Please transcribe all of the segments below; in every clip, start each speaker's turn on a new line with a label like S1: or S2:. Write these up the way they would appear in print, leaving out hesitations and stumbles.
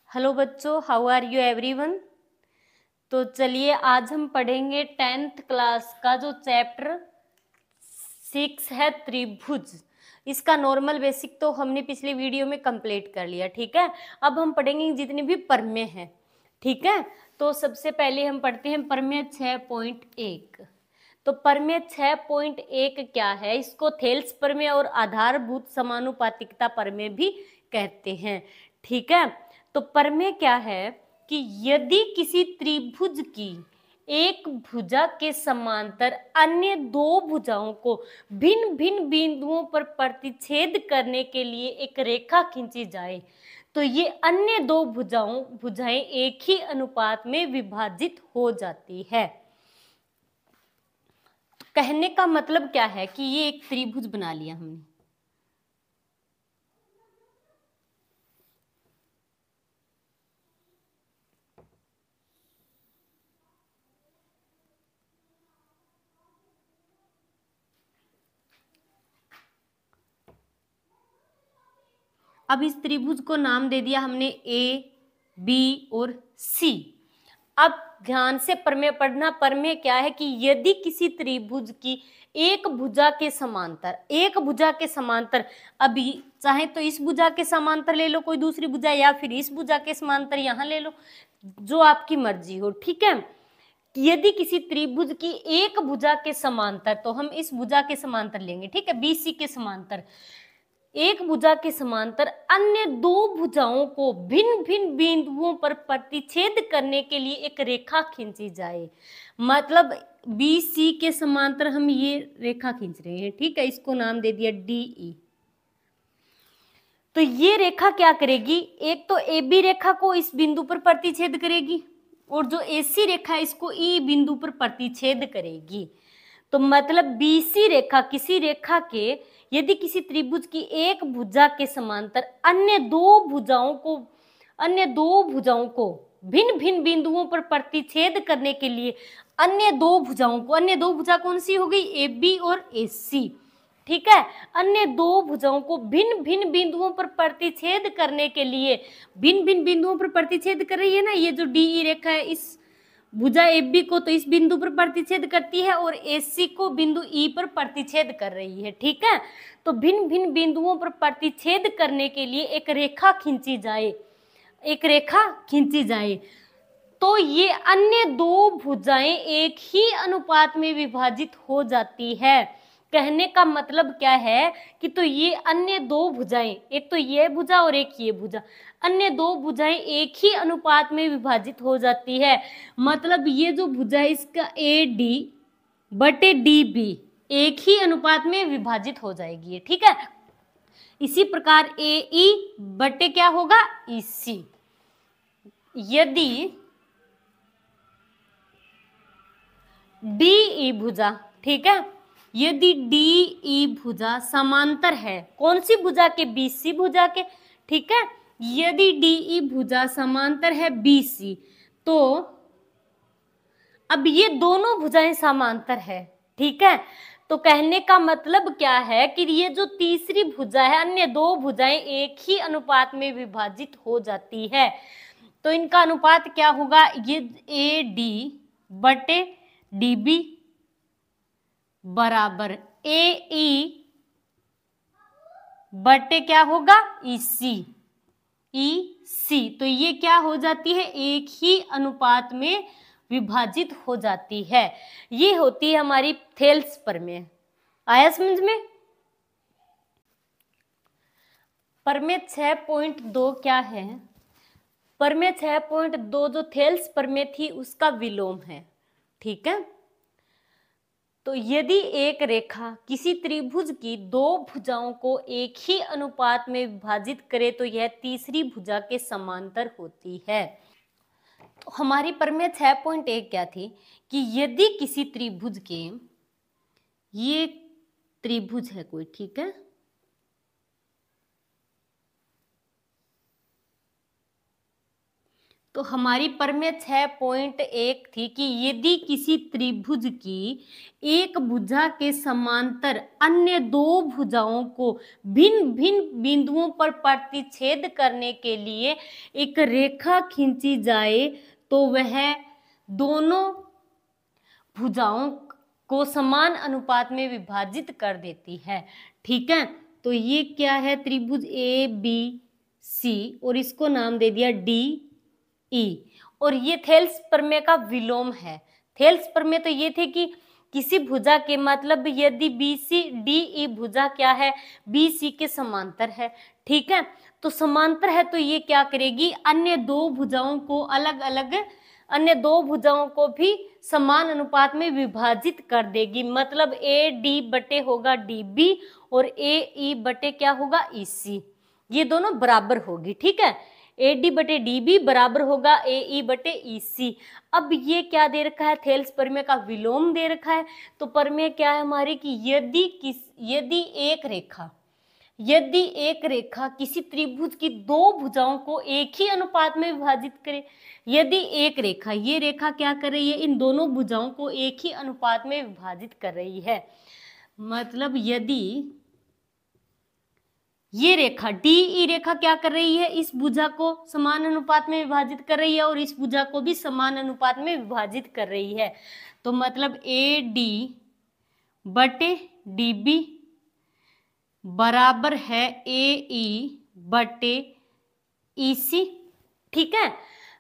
S1: Hello बच्चों, how are you everyone. तो चलिए आज हम पढ़ेंगे 10th क्लास का जो चैप्टर 6 है त्रिभुज। इसका नॉर्मल बेसिक तो हमने पिछले वीडियो में कंप्लीट कर लिया, ठीक है। अब हम पढ़ेंगे जितने भी प्रमेय हैं, ठीक है। तो सबसे पहले हम पढ़ते हैं प्रमेय 6.1। तो प्रमेय 6.1 क्या है? इसको थेल्स प्रमेय और आधारभूत समानुपातिकता प्रमेय भी कहते हैं, ठीक है। तो प्रमेय क्या है कि यदि किसी त्रिभुज की एक भुजा के समांतर अन्य दो भुजाओं को भिन्न भिन्न बिंदुओं पर प्रतिच्छेद करने के लिए एक रेखा खींची जाए तो ये अन्य दो भुजाएं एक ही अनुपात में विभाजित हो जाती है। कहने का मतलब क्या है कि ये एक त्रिभुज बना लिया हमने। अब इस त्रिभुज को नाम दे दिया हमने ए, बी और सी। अब ध्यान से प्रमेय पढ़ना। प्रमेय क्या है कि यदि किसी त्रिभुज की एक भुजा के समांतर अभी चाहे तो इस भुजा के समांतर ले लो कोई दूसरी भुजा, या फिर इस भुजा के समांतर यहां ले लो, जो आपकी मर्जी हो, ठीक है। यदि किसी त्रिभुज की एक भुजा के समांतर, तो हम इस भुजा के समांतर लेंगे, ठीक है, बीसी के समांतर, एक भुजा के समांतर अन्य दो भुजाओं को भिन्न भिन्न बिंदुओं पर प्रतिच्छेद करने के लिए एक रेखा खींची जाए। मतलब बी सी के समांतर हम ये रेखा खींच रहे हैं, ठीक है। इसको नाम दे दिया डीई। तो ये रेखा क्या करेगी? एक तो ए बी रेखा को इस बिंदु पर प्रतिच्छेद करेगी और जो एसी रेखा है इसको ई बिंदु पर प्रतिच्छेद करेगी। तो मतलब बीसी रेखा, किसी रेखा के यदि किसी त्रिभुज की एक भुजा के समांतर अन्य दो भुजाओं को भिन्न भिन्न बिंदुओं पर प्रतिच्छेद करने के लिए अन्य दो भुजा कौन सी हो गई? ए बी और ए सी, ठीक है। अन्य दो भुजाओं को भिन्न भिन्न बिंदुओं पर प्रतिच्छेद करने के लिए, भिन्न भिन्न बिंदुओं पर प्रतिच्छेद कर रही है ना ये जो डीई रेखा है, इस भुजा AB को तो इस बिंदु पर प्रतिच्छेद करती है और AC को बिंदु E पर प्रतिच्छेद कर रही है, ठीक है। तो भिन्न भिन्न बिंदुओं पर प्रतिच्छेद करने के लिए एक रेखा खींची जाए तो ये अन्य दो भुजाएं एक ही अनुपात में विभाजित हो जाती है। कहने का मतलब क्या है कि तो ये अन्य दो भुजाएं, एक तो ये भुजा और एक ये भुजा, अन्य दो भुजाएं एक ही अनुपात में विभाजित हो जाती है। मतलब ये जो भुजा है इसका ए डी बटे डी बी एक ही अनुपात में विभाजित हो जाएगी, ठीक है। इसी प्रकार ए ई बटे क्या होगा? ई सी। यदि डी ई भुजा, ठीक है, यदि डी ई भुजा समांतर है कौन सी भुजा के? बीसी भुजा के, ठीक है। यदि डी ई भुजा समांतर है बीसी तो अब ये दोनों भुजाएं समांतर है, ठीक है। तो कहने का मतलब क्या है कि ये जो तीसरी भुजा है, अन्य दो भुजाएं एक ही अनुपात में विभाजित हो जाती है। तो इनका अनुपात क्या होगा? ये ए डी बटे डी बी बराबर ए ई बटे क्या होगा? ई सी। तो ये क्या हो जाती है? एक ही अनुपात में विभाजित हो जाती है। ये होती है हमारी थेल्स प्रमेय। आया समझ में? प्रमेय 6.2 क्या है? प्रमेय 6.2 जो थेल्स प्रमेय थी उसका विलोम है, ठीक है। तो यदि एक रेखा किसी त्रिभुज की दो भुजाओं को एक ही अनुपात में विभाजित करे तो यह तीसरी भुजा के समांतर होती है। तो हमारी प्रमेय 6.1 क्या थी कि यदि किसी त्रिभुज के, ये त्रिभुज है कोई, ठीक है, तो हमारी प्रमेय 6.1 थी कि यदि किसी त्रिभुज की एक भुजा के समांतर अन्य दो भुजाओं को भिन्न भिन्न बिंदुओं पर प्रतिच्छेद करने के लिए एक रेखा खींची जाए तो वह दोनों भुजाओं को समान अनुपात में विभाजित कर देती है। ठीक है, तो ये क्या है, त्रिभुज ए बी सी और इसको नाम दे दिया डी ई, और ये थेल्स प्रमेय का विलोम है। थेल्स प्रमेय तो ये थे कि किसी भुजा के मतलब यदि बी सी डी ई भुजा क्या है, बी सी के समांतर है। ठीक है, तो समांतर है तो ये क्या करेगी, अन्य दो भुजाओं को अलग अलग, अन्य दो भुजाओं को भी समान अनुपात में विभाजित कर देगी। मतलब ए डी बटे होगा डी बी और ए ई बटे क्या होगा ई सी, ये दोनों बराबर होगी। ठीक है, ए डी बटे डी बी बराबर होगा ए ई बटे ई सी। अब ये क्या दे रखा है, थेल्स प्रमेय का विलोम दे रखा है। तो प्रमेय क्या है हमारी कि यदि एक रेखा किसी त्रिभुज की दो भुजाओं को एक ही अनुपात में विभाजित करे, यदि एक रेखा, ये रेखा क्या कर रही है, इन दोनों भुजाओं को एक ही अनुपात में विभाजित कर रही है। मतलब यदि ये रेखा डी ई रेखा क्या कर रही है, इस भुजा को समान अनुपात में विभाजित कर रही है और इस भुजा को भी समान अनुपात में विभाजित कर रही है। तो मतलब ए डी बटे डी बी बराबर है ए ई बटे ई सी। ठीक है,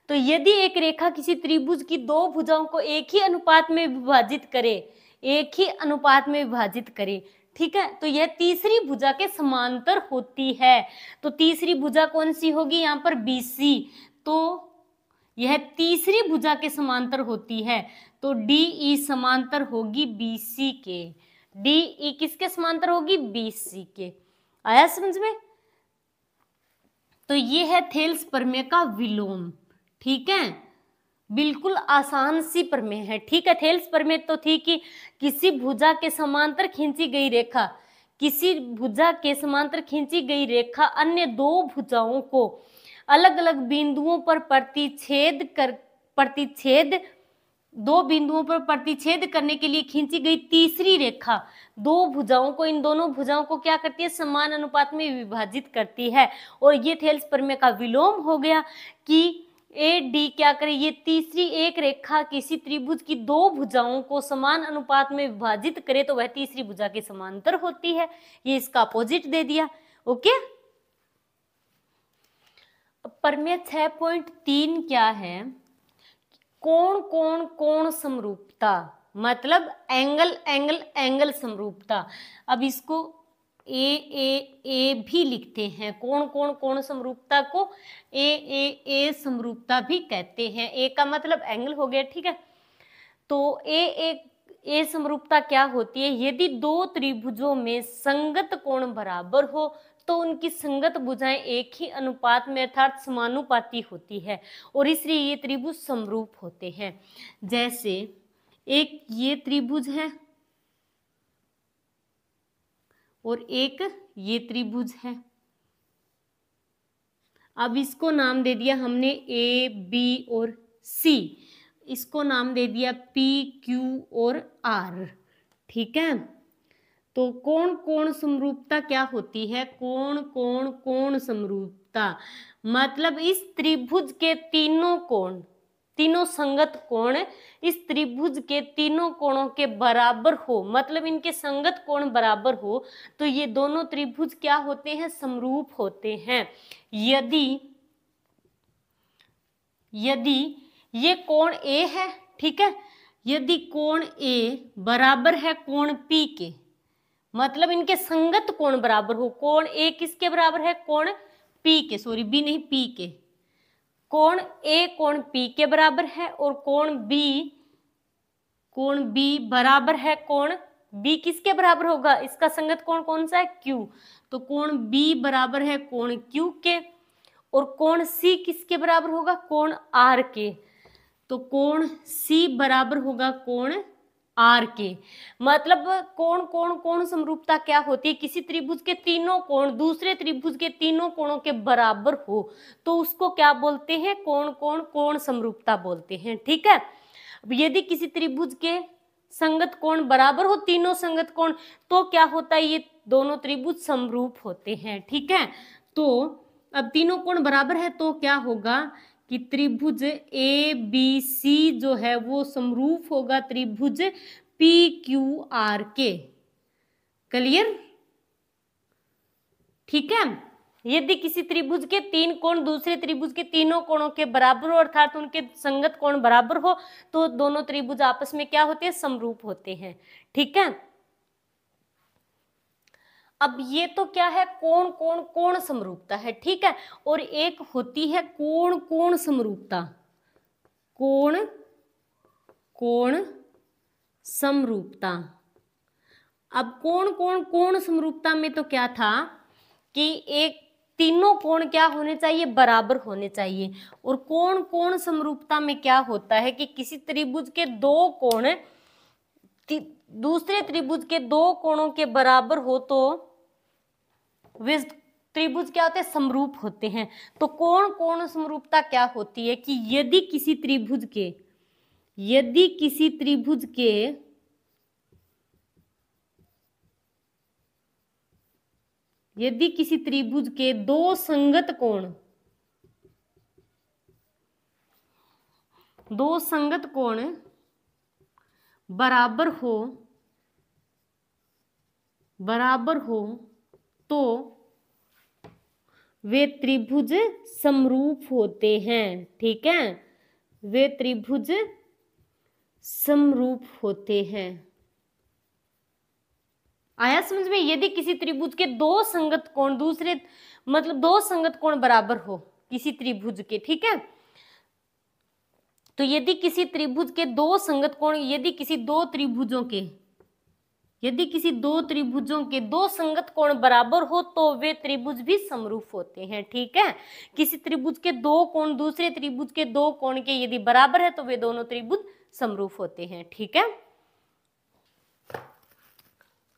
S1: तो यदि एक रेखा किसी त्रिभुज की दो भुजाओं को एक ही अनुपात में विभाजित करे, एक ही अनुपात में विभाजित करे, ठीक है, तो यह तीसरी भुजा के समांतर होती है। तो तीसरी भुजा कौन सी होगी यहाँ पर, BC, तो यह तीसरी भुजा के समांतर होती है। तो DE समांतर होगी BC के, DE किसके समांतर होगी, BC के। आया समझ में? तो ये है थेल्स प्रमेय का विलोम। ठीक है, बिल्कुल आसान सी प्रमेय है। ठीक है, थेल्स प्रमेय तो थी कि किसी भुजा के समांतर खींची गई रेखा, किसी भुजा के समांतर खींची गई रेखा अन्य दो भुजाओं को अलग अलग बिंदुओं पर दो बिंदुओं पर प्रतिच्छेद करने के लिए खींची गई तीसरी रेखा दो भुजाओं को, इन दोनों भुजाओं को क्या करती है, समान अनुपात में विभाजित करती है। और ये थेल्स प्रमेय का विलोम हो गया कि ए डी क्या करे, ये तीसरी एक रेखा किसी त्रिभुज की दो भुजाओं को समान अनुपात में विभाजित करे तो वह तीसरी भुजा के समांतर होती है। ये इसका अपोजिट दे दिया। ओके, प्रमेय 6.3 क्या है, कोण समरूपता, मतलब एंगल समरूपता। अब इसको ए भी लिखते हैं, कोण समरूपता को ए समरूपता भी कहते हैं। ए का मतलब एंगल हो गया। ठीक है, तो ए समरूपता क्या होती है, यदि दो त्रिभुजों में संगत कोण बराबर हो तो उनकी संगत भुजाएं एक ही अनुपात में अर्थात समानुपाती होती है और इसलिए ये त्रिभुज समरूप होते हैं। जैसे एक ये त्रिभुज है और एक ये त्रिभुज है। अब इसको नाम दे दिया हमने ए बी और सी, इसको नाम दे दिया पी क्यू और आर। ठीक है, तो कोण समरूपता क्या होती है, कोण समरूपता मतलब इस त्रिभुज के तीनों संगत कोण इस त्रिभुज के तीनों कोणों के बराबर हो, मतलब इनके संगत कोण बराबर हो तो ये दोनों त्रिभुज क्या होते हैं, समरूप होते हैं। यदि ये कोण A है, ठीक है, यदि कोण A बराबर है कोण P के, मतलब इनके संगत कोण बराबर हो, कोण A किसके बराबर है, कोण P के, सॉरी B नहीं P के, कोण A कोण P के बराबर है और कोण B बराबर है कोण B किसके बराबर होगा, इसका संगत कोण कौन सा है, Q, तो कोण B बराबर है कोण Q के और कोण C किसके बराबर होगा, कोण R के, तो कोण C बराबर होगा कोण आर के। मतलब कोण कोण कोण समरूपता क्या होती है, किसी त्रिभुज के तीनों कोण दूसरे त्रिभुज के तीनों कोणों के बराबर हो तो उसको क्या बोलते हैं, कोण कोण कोण समरूपता बोलते हैं। ठीक है, अब यदि किसी त्रिभुज के संगत कोण बराबर हो, तीनों संगत कोण, तो क्या होता है, ये दोनों त्रिभुज समरूप होते हैं। ठीक है, तो अब तीनों कोण बराबर है तो क्या होगा कि त्रिभुज ए बी सी जो है वो समरूप होगा त्रिभुज पी क्यू आर के। क्लियर? ठीक है, यदि किसी त्रिभुज के तीन कोण दूसरे त्रिभुज के तीनों कोणों के बराबर हो, अर्थात उनके संगत कोण बराबर हो, तो दोनों त्रिभुज आपस में क्या होते हैं, समरूप होते हैं। ठीक है, अब ये तो क्या है, कोण कोण कोण समरूपता है। ठीक है, और एक होती है कोण कोण समरूपता, कोण कोण समरूपता। अब कोण कोण कोण समरूपता में तो क्या था कि एक तीनों कोण क्या होने चाहिए, बराबर होने चाहिए। और कोण कोण समरूपता में क्या होता है कि किसी त्रिभुज के दो कोण दूसरे त्रिभुज के दो कोणों के बराबर हो तो वे त्रिभुज क्या होते हैं, समरूप होते हैं। तो कोण कोण समरूपता क्या होती है कि यदि किसी त्रिभुज के दो संगत कोण बराबर हो तो वे त्रिभुज समरूप होते हैं। ठीक है, वे त्रिभुज समरूप होते हैं। आया समझ में? यदि किसी त्रिभुज के दो संगत कोण दो संगत कोण बराबर हो किसी त्रिभुज के, ठीक है, तो यदि किसी त्रिभुज के दो संगत कोण यदि किसी दो त्रिभुजों के दो संगत कोण बराबर हो तो वे त्रिभुज भी समरूप होते हैं। ठीक है, किसी त्रिभुज के दो कोण दूसरे त्रिभुज के दो कोण के यदि बराबर है तो वे दोनों त्रिभुज समरूप होते हैं। ठीक है,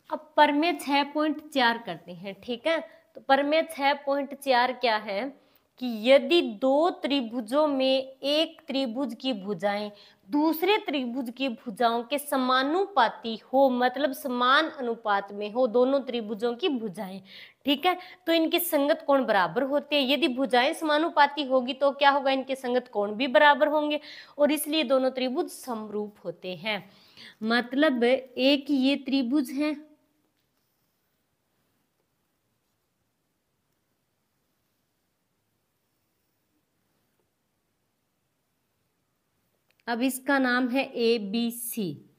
S1: अब प्रमेय 6.4 करते हैं। ठीक है, तो प्रमेय 6.4 क्या है कि यदि दो त्रिभुजों में एक त्रिभुज की भुजाएं दूसरे त्रिभुज की भुजाओं के समानुपाती हो, मतलब समान अनुपात में हो दोनों त्रिभुजों की भुजाएं, ठीक है, तो इनके संगत कोण बराबर होते हैं। यदि भुजाएं समानुपाती होगी तो क्या होगा, इनके संगत कोण भी बराबर होंगे और इसलिए दोनों त्रिभुज समरूप होते हैं। मतलब एक ये त्रिभुज है, अब इसका नाम है ए बी सी,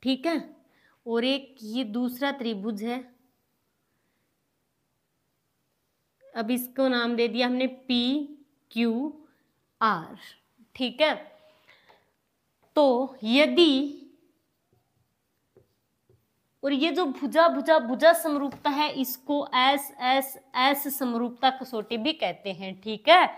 S1: ठीक है, और एक ये दूसरा त्रिभुज है, अब इसको नाम दे दिया हमने पी क्यू आर। ठीक है, तो यदि और ये जो भुजा समरूपता है इसको एस समरूपता कसौटी भी कहते हैं। ठीक है,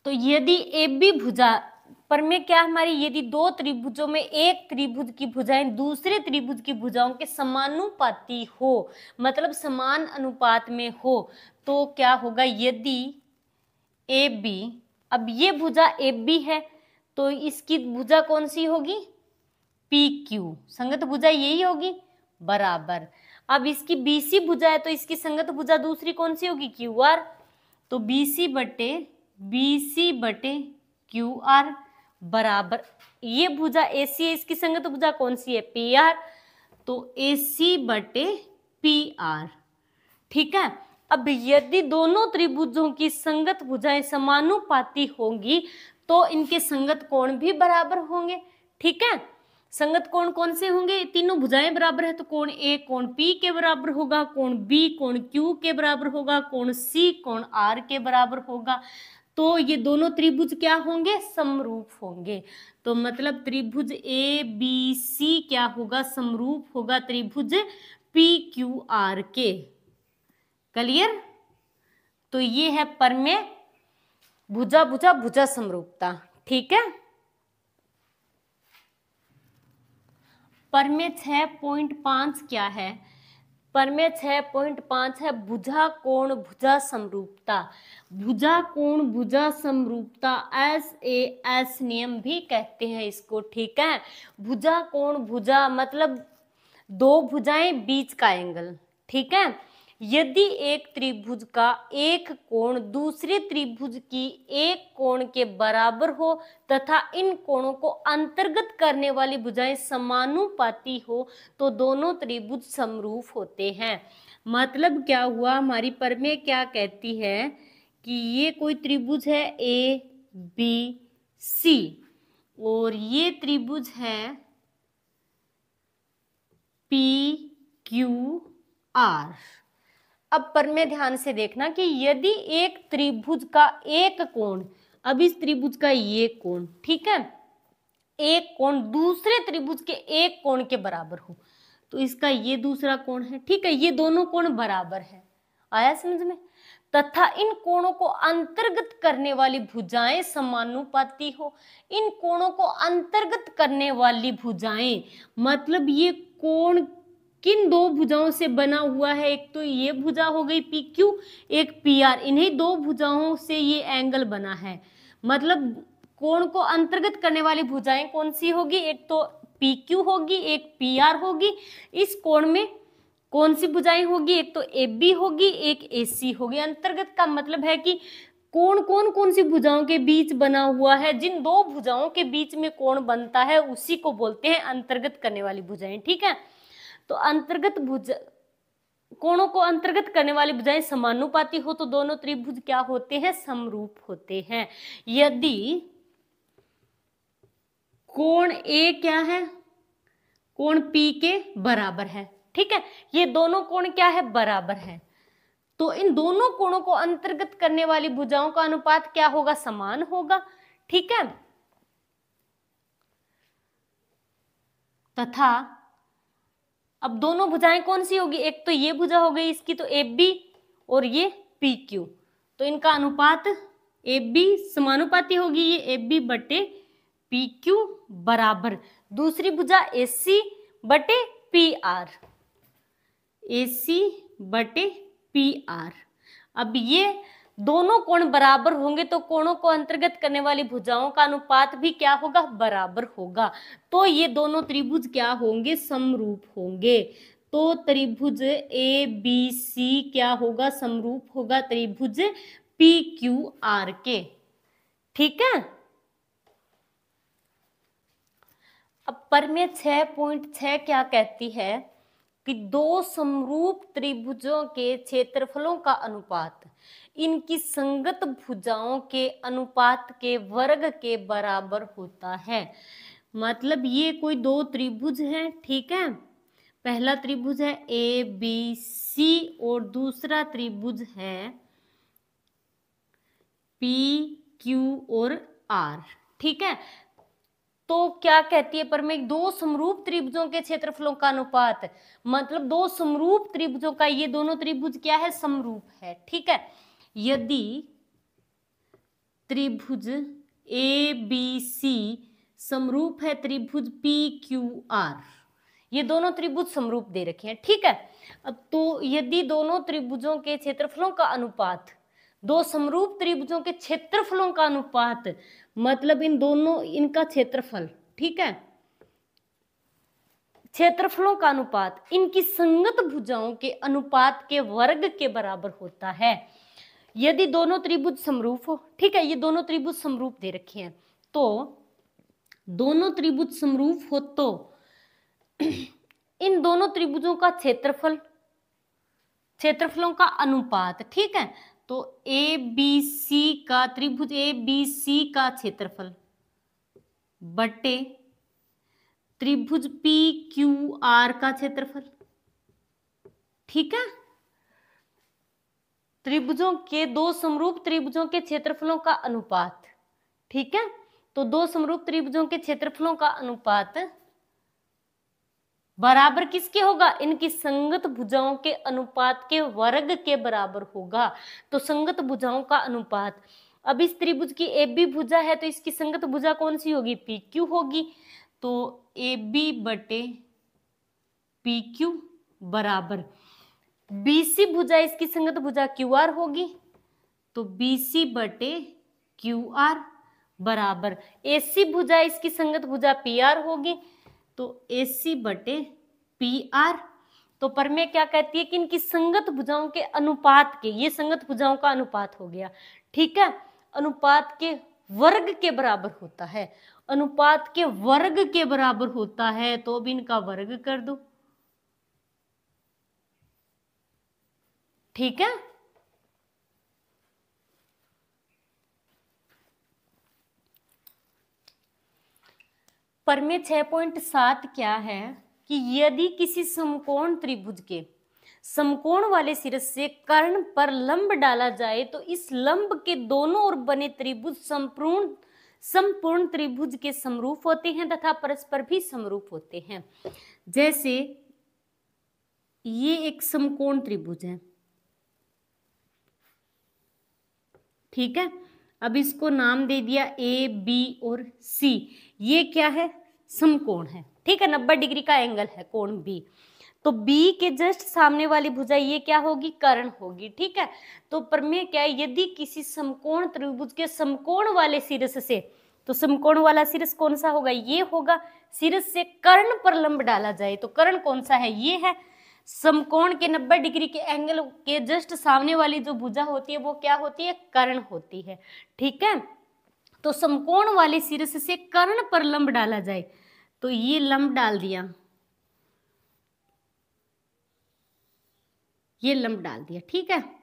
S1: तो यदि ए बी भुजा पर में क्या हमारी, यदि दो त्रिभुजों में एक त्रिभुज की भुजाएं दूसरे त्रिभुज की भुजाओं के समानुपाती हो, मतलब समान अनुपात में हो, तो क्या होगा, यदि ए बी, अब ये भुजा ए बी है तो इसकी भुजा कौन सी होगी, पी क्यू, संगत भुजा यही होगी बराबर। अब इसकी बीसी भुजा है तो इसकी संगत भुजा दूसरी कौन सी होगी, क्यू आर, तो बीसी बटे क्यू आर बराबर, ये भुजा एसी है, इसकी संगत भुजा कौन सी है, पी आर, तो एसी बटे पी आर। ठीक है, अब यदि दोनों त्रिभुजों की संगत भुजाएं समानुपाती होंगी तो इनके संगत कोण भी बराबर होंगे। ठीक है, संगत कोण कौन से होंगे, तीनों भुजाएं बराबर है तो कोण ए कोण पी के बराबर होगा, कोण बी कोण क्यू के बराबर होगा, कोण सी कोण आर के बराबर होगा, तो ये दोनों त्रिभुज क्या होंगे, समरूप होंगे। तो मतलब त्रिभुज ए बी सी क्या होगा, समरूप होगा त्रिभुज पी क्यू आर के। क्लियर? तो ये है प्रमेय भुजा समरूपता। ठीक है, प्रमेय 6.5 क्या है? प्रमेय 6.5 है भुजा कोण भुजा समरूपता। भुजा कोण भुजा समरूपता SAS नियम भी कहते हैं इसको, ठीक है। भुजा कोण भुजा मतलब दो भुजाएं बीच का एंगल, ठीक है। यदि एक त्रिभुज का एक कोण दूसरे त्रिभुज की एक कोण के बराबर हो तथा इन कोणों को अंतर्गत करने वाली भुजाएं समानुपाती हो तो दोनों त्रिभुज समरूप होते हैं। मतलब क्या हुआ, हमारी प्रमेय क्या कहती है कि ये कोई त्रिभुज है ABC और ये त्रिभुज है PQR। अब प्रमेय ध्यान से देखना कि यदि एक त्रिभुज का एक कोण, अब इस त्रिभुज का ये कोण, ठीक है, एक कोण दूसरे त्रिभुज के एक कोण के बराबर हो तो इसका ये दूसरा कोण है, ठीक है, ये दोनों कोण बराबर है, आया समझ में। तथा इन कोणों को अंतर्गत करने वाली भुजाएं समानुपाती हो। इन कोणों को अंतर्गत करने वाली भुजाएं मतलब ये कोण किन दो भुजाओं से बना हुआ है? एक तो ये भुजा हो गई PQ, एक PR, इन्हीं दो भुजाओं से ये एंगल बना है। मतलब कोण को अंतर्गत करने वाली भुजाएं कौन सी होगी? एक तो PQ होगी, एक PR होगी। इस कोण में कौन सी भुजाएं होगी? एक तो AB होगी, एक AC होगी। अंतर्गत का मतलब है कि कोण कौन सी भुजाओं के बीच बना हुआ है। जिन दो भुजाओं के बीच में कोण बनता है उसी को बोलते हैं अंतर्गत करने वाली भुजाएं, ठीक है। तो अंतर्गत भुजा कोणों को अंतर्गत करने वाली भुजाएं समानुपाती हो तो दोनों त्रिभुज क्या होते हैं? समरूप होते हैं। यदि कोण A क्या है? कोण P के बराबर है, ठीक है, ये दोनों कोण क्या है? बराबर है। तो इन दोनों कोणों को अंतर्गत करने वाली भुजाओं का अनुपात क्या होगा? समान होगा, ठीक है। तथा अब दोनों भुजाएं कौन सी होगी? एक तो ये भुजा हो गई इसकी तो AB और ये PQ, तो इनका अनुपात AB समानुपाती होगी, ये AB बटे PQ बराबर दूसरी भुजा AC बटे PR, AC बटे PR। अब ये दोनों कोण बराबर होंगे तो कोणों को अंतर्गत करने वाली भुजाओं का अनुपात भी क्या होगा? बराबर होगा। तो ये दोनों त्रिभुज क्या होंगे? समरूप होंगे। तो त्रिभुज ABC क्या होगा? समरूप होगा त्रिभुज PQR के, ठीक है। अब प्रमेय 6.6 क्या कहती है कि दो समरूप त्रिभुजों के क्षेत्रफलों का अनुपात इनकी संगत भुजाओं के अनुपात के वर्ग के बराबर होता है। मतलब ये कोई दो त्रिभुज हैं, ठीक है, पहला त्रिभुज है ABC और दूसरा त्रिभुज है PQ और R, ठीक है। तो क्या कहती है प्रमेय? दो समरूप त्रिभुजों के क्षेत्रफलों का अनुपात मतलब दो समरूप त्रिभुजों का, ये दोनों त्रिभुज क्या है? समरूप है, ठीक है। यदि त्रिभुज ABC समरूप है त्रिभुज PQR, ये दोनों त्रिभुज समरूप दे रखे हैं, ठीक है। अब तो यदि दोनों त्रिभुजों के क्षेत्रफलों का अनुपात, दो समरूप त्रिभुजों के क्षेत्रफलों का अनुपात मतलब इन दोनों इनका क्षेत्रफल, ठीक है, क्षेत्रफलों का अनुपात इनकी संगत भुजाओं के अनुपात के वर्ग के बराबर होता है। यदि दोनों त्रिभुज समरूप हो, ठीक है, ये दोनों त्रिभुज समरूप दे रखे हैं, तो दोनों त्रिभुज समरूप हो तो इन दोनों त्रिभुजों का क्षेत्रफलों का अनुपात, ठीक है, तो ABC का त्रिभुज ABC का क्षेत्रफल बटे त्रिभुज PQR का क्षेत्रफल, ठीक है। त्रिभुजों के दो समरूप त्रिभुजों के क्षेत्रफलों का अनुपात, ठीक है, तो दो समरूप त्रिभुजों के क्षेत्रफलों का अनुपात बराबर किसके होगा? इनकी संगत भुजाओं के अनुपात के वर्ग के बराबर होगा। तो संगत भुजाओं का अनुपात, अब इस त्रिभुज की AB भुजा है तो इसकी संगत भुजा कौन सी होगी? PQ होगी। तो AB बटे पी क्यू बराबर BC भुजा इसकी संगत भुजा QR होगी, तो BC बटे QR बराबर AC भुजा इसकी संगत भुजा PR होगी, तो AC बटे PR। तो प्रमेय क्या कहती है कि इनकी संगत भुजाओं के अनुपात के, ये संगत भुजाओं का अनुपात हो गया, ठीक है, अनुपात के वर्ग के बराबर होता है, अनुपात के वर्ग के बराबर होता है, तो अब इनका वर्ग कर दो, ठीक है। प्रमेय 6.7 क्या है कि यदि किसी समकोण त्रिभुज के समकोण वाले शीर्ष से कर्ण पर लंब डाला जाए तो इस लंब के दोनों ओर बने त्रिभुज संपूर्ण त्रिभुज के समरूप होते हैं तथा परस्पर भी समरूप होते हैं। जैसे ये एक समकोण त्रिभुज है, ठीक है, अब इसको नाम दे दिया A, B और C। ये क्या है? समकोण है, ठीक है, 90 डिग्री का एंगल है कोण B। तो B के जस्ट सामने वाली भुजा ये क्या होगी? कर्ण होगी, ठीक है। तो प्रमेय क्या है? यदि किसी समकोण त्रिभुज के समकोण वाले शीर्ष से, तो समकोण वाला शीर्ष कौन सा होगा? ये होगा। शीर्ष से कर्ण पर लंब डाला जाए तो कर्ण कौन सा है? ये है। समकोण के 90 डिग्री के एंगल के जस्ट सामने वाली जो भुजा होती है वो क्या होती है? कर्ण होती है, ठीक है। तो समकोण वाले शीर्ष से कर्ण पर लंब डाला जाए तो ये लंब डाल दिया, ये लंब डाल दिया, ठीक है।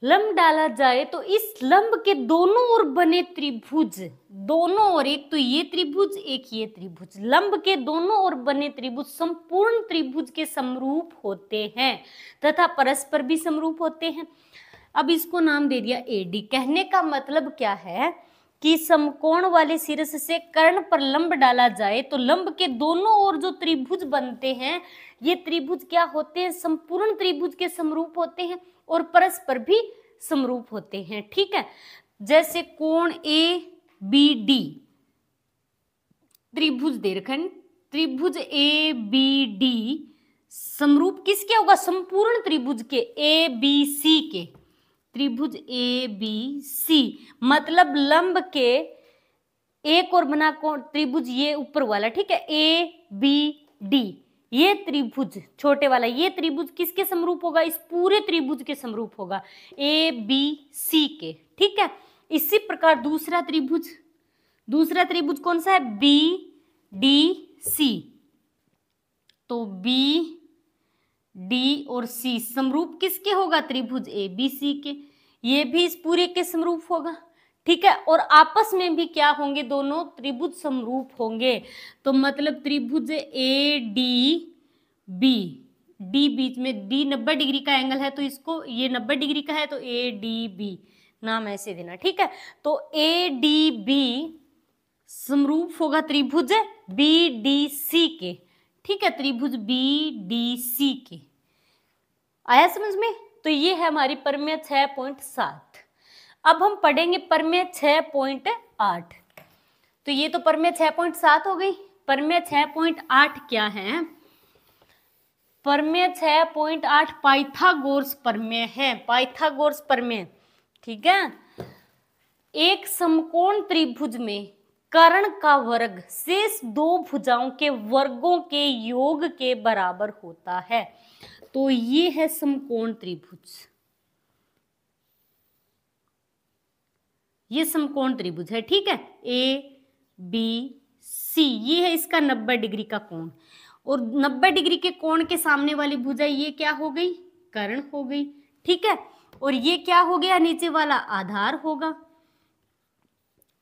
S1: लंब डाला जाए तो इस लंब के दोनों ओर बने त्रिभुज, दोनों ओर, एक तो ये त्रिभुज एक ये त्रिभुज, लंब के दोनों ओर बने त्रिभुज संपूर्ण त्रिभुज के समरूप होते हैं तथा परस्पर भी समरूप होते हैं। अब इसको नाम दे दिया AD। कहने का मतलब क्या है कि समकोण वाले शीर्ष से कर्ण पर लंब डाला जाए तो लंब के दोनों ओर जो त्रिभुज बनते हैं ये त्रिभुज क्या होते हैं? संपूर्ण त्रिभुज के समरूप होते हैं और परस्पर भी समरूप होते हैं, ठीक है। जैसे कोण ABD त्रिभुज दे रखा है, त्रिभुज ABD समरूप किसके होगा? संपूर्ण त्रिभुज के, ABC के, त्रिभुज ABC मतलब लंब के एक और बना कोण त्रिभुज ये ऊपर वाला, ठीक है, ABD, ये त्रिभुज छोटे वाला, ये त्रिभुज किसके समरूप होगा? इस पूरे त्रिभुज के समरूप होगा, ABC के, ठीक है। इसी प्रकार दूसरा त्रिभुज कौन सा है? BDC। तो BD और C समरूप किसके होगा? त्रिभुज ABC के, ये भी इस पूरे के समरूप होगा, ठीक है। और आपस में भी क्या होंगे? दोनों त्रिभुज समरूप होंगे। तो मतलब त्रिभुज ADB, D बीच में, D 90 डिग्री का एंगल है तो इसको, ये 90 डिग्री का है तो ADB नाम ऐसे देना, ठीक है। तो ADB समरूप होगा त्रिभुज BDC के, ठीक है, त्रिभुज BDC के। आया समझ में? तो ये है हमारी प्रमेय 6.7। अब हम पढ़ेंगे प्रमेय 6.8। तो ये तो प्रमेय 6.7 हो गई। प्रमेय 6.8 क्या है? प्रमेय 6.8 पाइथागोरस प्रमेय है, पाइथागोरस प्रमेय, ठीक है। एक समकोण त्रिभुज में कर्ण का वर्ग शेष दो भुजाओं के वर्गों के योग के बराबर होता है। तो ये है समकोण त्रिभुज, ये समकोण त्रिभुज है, ठीक है, ABC, ये है इसका 90 डिग्री का कोण, और 90 डिग्री के कोण के सामने वाली भुजा ये क्या हो गई? कर्ण हो गई, ठीक है। और ये क्या हो गया? नीचे वाला आधार होगा,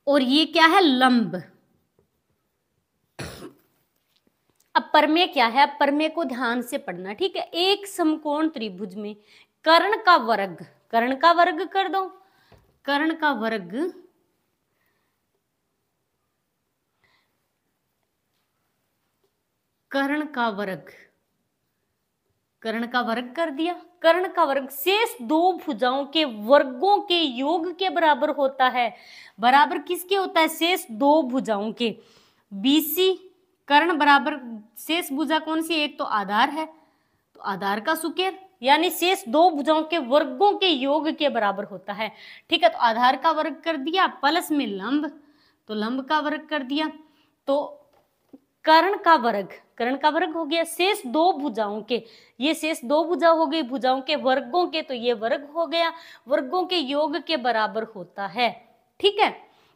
S1: और ये क्या है? लंब। अब प्रमेय क्या है? अब प्रमेय को ध्यान से पढ़ना, ठीक है। एक समकोण त्रिभुज में कर्ण का वर्ग कर दो, कर्ण का वर्ग कर दिया। कर्ण का वर्ग शेष दो भुजाओं के वर्गों के योग के बराबर होता है। बराबर किसके होता है? शेष दो भुजाओं के, BC कर्ण बराबर शेष भुजा कौन सी, एक तो आधार है, तो आधार का सुकेर, यानी शेष दो भुजाओं के वर्गों के योग के बराबर होता है। ठीक है, तो आधार का वर्ग कर दिया प्लस में लंब, तो लंब का वर्ग कर दिया, तो कर्ण का वर्ग हो गया शेष दो भुजाओं के, ये शेष दो भुजा हो गई, भुजाओं के वर्गों के, तो ये वर्ग हो गया, वर्गों के योग के बराबर होता है। ठीक है,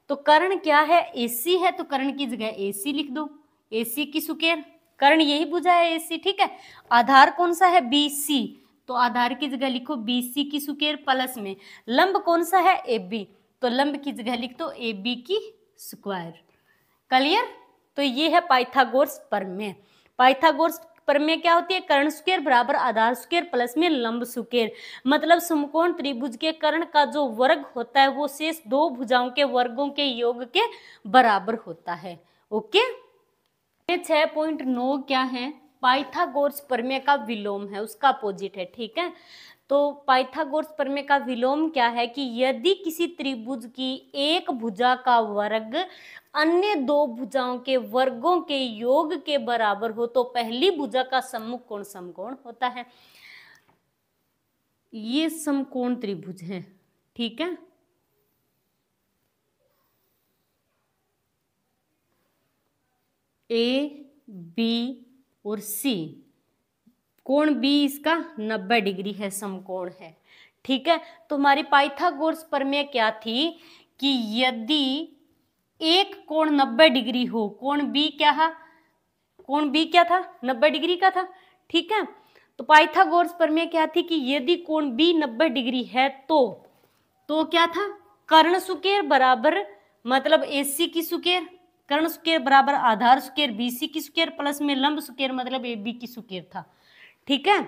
S1: तो कर्ण क्या है, AC है, तो कर्ण की जगह AC लिख दो, AC की सुकेर, कर्ण यही भुजा है AC। ठीक है, आधार कौन सा है, BC, तो आधार की जगह लिखो BC की सुकेर प्लस में लंब कौन सा है, AB, तो लंब की जगह लिख दो AB की स्क्वायर। क्लियर, तो ये है पाइथागोरस प्रमेय। पाइथागोरस प्रमेय क्या होती है, कर्ण सुकेर बराबर आधार सुकेर प्लस में लंब सुकेर, मतलब समकोण त्रिभुज के कर्ण का जो वर्ग होता है वो शेष दो भुजाओं के वर्गों के योग के बराबर होता है। ओके, 6.9 क्या है, पाइथागोरस प्रमेय का विलोम है, उसका अपोजिट है। ठीक है, तो पाइथागोरस प्रमेय का विलोम क्या है कि यदि किसी त्रिभुज की एक भुजा का वर्ग अन्य दो भुजाओं के वर्गों के योग के बराबर हो तो पहली भुजा का सम्मुख कोण समकोण होता है। ये समकोण त्रिभुज है। ठीक है, A, B और C, कोण B इसका 90 डिग्री है, समकोण है। ठीक है, तो हमारी पाइथागोरस प्रमेय क्या थी कि यदि एक कोण 90 डिग्री हो, कोण B क्या है, कोण B क्या था, 90 डिग्री का था। ठीक है, तो पाइथागोरस प्रमेय क्या थी कि यदि कोण B 90 डिग्री है तो क्या था, कर्ण सुकेर बराबर मतलब AC की सुकेर, कर्ण सुकेर बराबर आधार सुकेर BC की सुकेर प्लस में लंब सुकेर मतलब AB की सुकेर था। ठीक है,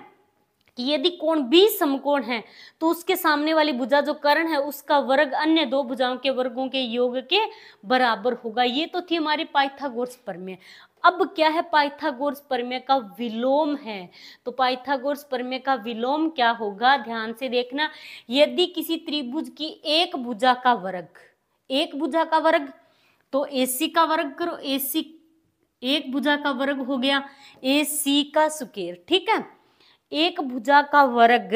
S1: कि यदि कोण B समकोण है तो उसके सामने वाली भुजा जो कर्ण है उसका वर्ग अन्य दो भुजाओं के वर्गों के योग के बराबर होगा। ये तो थी हमारी पाइथागोरस प्रमेय। अब क्या है, पाइथागोरस प्रमेय का विलोम है। तो पाइथागोरस प्रमेय का विलोम क्या होगा, ध्यान से देखना। यदि किसी त्रिभुज की एक भुजा का वर्ग, एक भुजा का वर्ग तो AC का वर्ग करो, AC एक भुजा का वर्ग हो गया AC का सुकेर। ठीक है, एक भुजा का वर्ग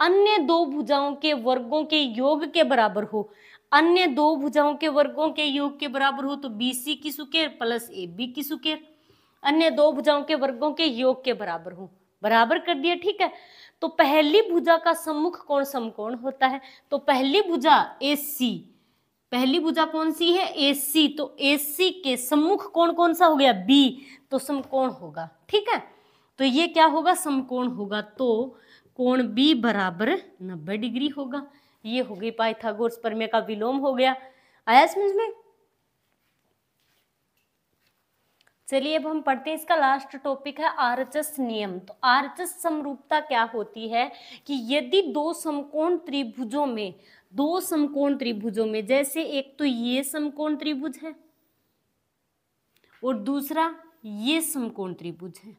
S1: अन्य दो भुजाओं के वर्गों के योग के बराबर हो, अन्य दो भुजाओं के वर्गों के योग के बराबर हो तो BC की सुकेर प्लस AB की सुकेर, अन्य दो भुजाओं के वर्गों के योग के बराबर हो, बराबर कर दिया। ठीक है, तो पहली भुजा का सम्मुख कोण समकोण होता है, तो पहली भुजा AC, पहली भुजा कौन सी है, AC, तो AC के सम्मुख कोण कौन सा हो गया, B, तो समकोण होगा। ठीक है, तो ये क्या होगा, समकोण होगा, तो कोण B बराबर 90 डिग्री होगा। ये हो गई पाइथागोरस प्रमेय का विलोम हो गया। आया समझ में? चलिए अब हम पढ़ते हैं, इसका लास्ट टॉपिक है आरचस नियम। तो आरचस समरूपता क्या होती है कि यदि दो समकोण त्रिभुजों में जैसे एक तो ये समकोण त्रिभुज है और दूसरा ये समकोण त्रिभुज है।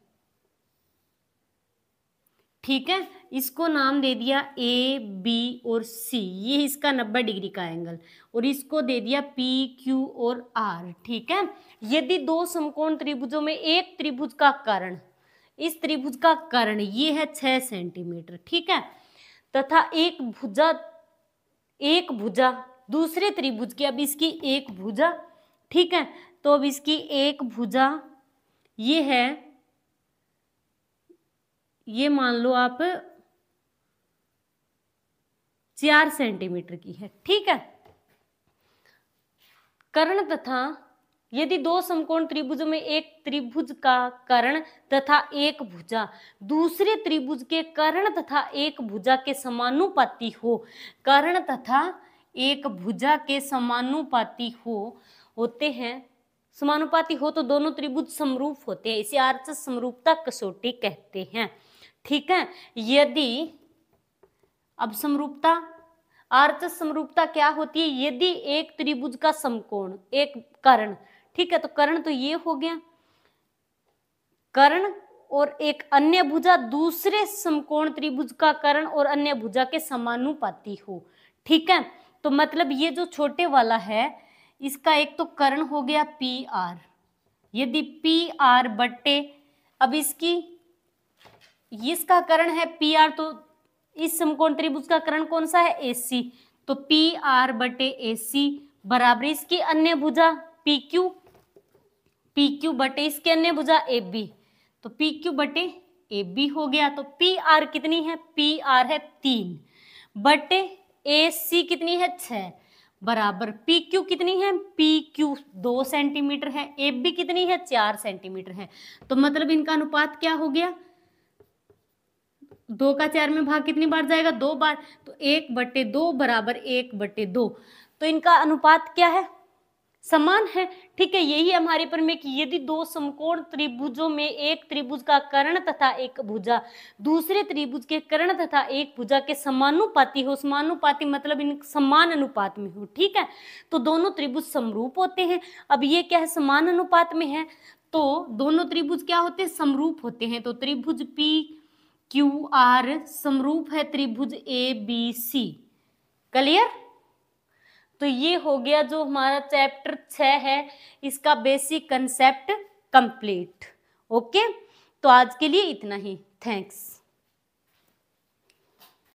S1: ठीक है, इसको नाम दे दिया A, B और C, ये इसका 90 डिग्री का एंगल, और इसको दे दिया P, Q और R। ठीक है, यदि दो समकोण त्रिभुजों में एक त्रिभुज का कर्ण, इस त्रिभुज का कर्ण ये है 6 सेंटीमीटर। ठीक है, तथा एक भुजा दूसरे त्रिभुज की, अब इसकी एक भुजा, ठीक है, तो अब इसकी एक भुजा ये है, ये मान लो आप 4 सेंटीमीटर की है। ठीक है, कर्ण तथा यदि दो समकोण त्रिभुजों में एक त्रिभुज का कर्ण तथा एक भुजा दूसरे त्रिभुज के कर्ण तथा एक भुजा के समानुपाती हो, कर्ण तथा एक भुजा के समानुपाती होते हैं, समानुपाती हो तो दोनों त्रिभुज समरूप होते हैं, इसे आरचस समरूपता कसौटी कहते हैं। ठीक है, यदि अब समरूपता, आरचस समरूपता क्या होती है, यदि एक त्रिभुज का समकोण एक कर्ण, ठीक है, तो कर्ण तो ये हो गया कर्ण, और एक अन्य भुजा दूसरे समकोण त्रिभुज का कर्ण और अन्य भुजा के समानुपाती हो। ठीक है, तो मतलब ये जो छोटे वाला है इसका एक तो कर्ण हो गया PR, यदि पी आर बट्टे, अब इसका कर्ण है पी आर, तो इस समकोण त्रिभुज का कर्ण कौन सा है, AC, तो पी आर बटे AC बराबर इसकी अन्य भुजा PQ बटे इसके अन्य भुजा AB, तो PQ बटे AB हो गया। तो PR कितनी है, PR है 3 बटे AC कितनी है 6 बराबर PQ कितनी है, PQ 2 सेंटीमीटर है, AB कितनी है 4 सेंटीमीटर है। तो मतलब इनका अनुपात क्या हो गया, 2 का 4 में भाग कितनी बार जाएगा, 2 बार, तो 1/2 बराबर 1/2। तो इनका अनुपात क्या है, समान है। ठीक है, यही हमारे पर में कि यदि दो समकोण त्रिभुजों में एक त्रिभुज का कर्ण तथा एक भुजा दूसरे त्रिभुज के कर्ण तथा एक भुजा के समानुपाती हो, समानुपाती मतलब इन समान अनुपात में हो, ठीक है, तो दोनों त्रिभुज समरूप होते हैं। अब ये क्या है, समान अनुपात में है, तो दोनों त्रिभुज क्या होते हैं, समरूप होते हैं। तो त्रिभुज PQR समरूप है त्रिभुज ABC। क्लियर। तो ये हो गया जो हमारा चैप्टर 6 है, इसका बेसिक कंसेप्ट कंप्लीट। ओके, तो आज के लिए इतना ही। थैंक्स।